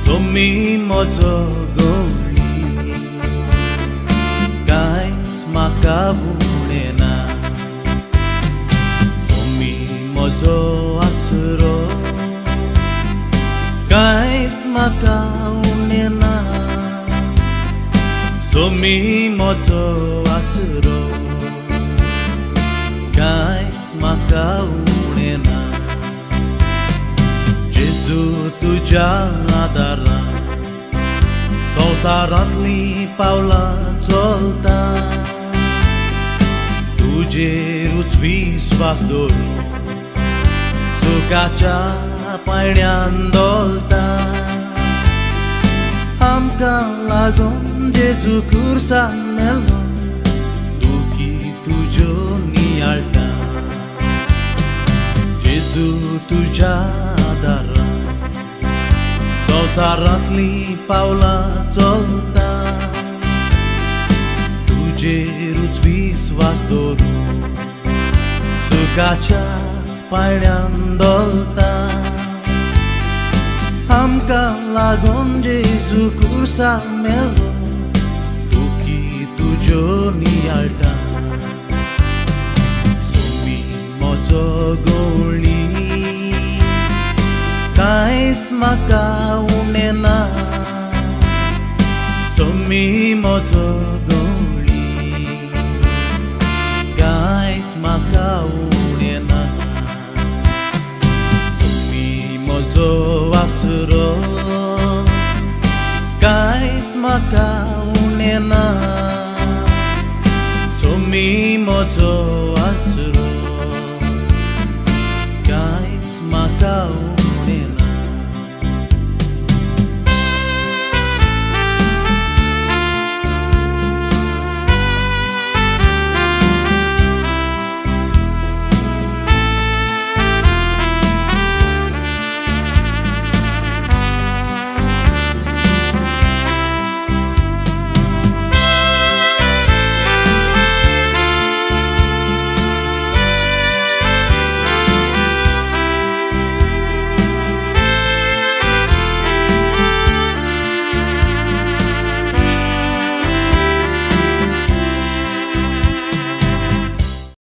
Somi mojogoli Kais makabunena Somi mojo asro Kais makaunena Somi mojo asro Kais makaunena Jesus tuja adara संसारातली पावलां चलता तुजेरूच विश्वास दवरून सुखाच्या पायण्यान दोलता आमकां लागून जेजू खुर्सार मेलो दुखी तुज्यो नियाळटा जेजू तुज्या आदारान संसारातली पावलां चलता तुजेरूच विश्वास दवरून सुखाच्या पायण्यान दोलता आमकां लागून जेजू खुर्सार मेलो दुखी तुज्यो नियाळटा सोमी म्हजो गवळी कांयच म्हाका उणेना सोमी म्हजो गवळी कांयच म्हाका उणेना सोमी म्हजो वासरो कांयच म्हाका उणेना सोमी म्हजो वासरो कांयच म्हाका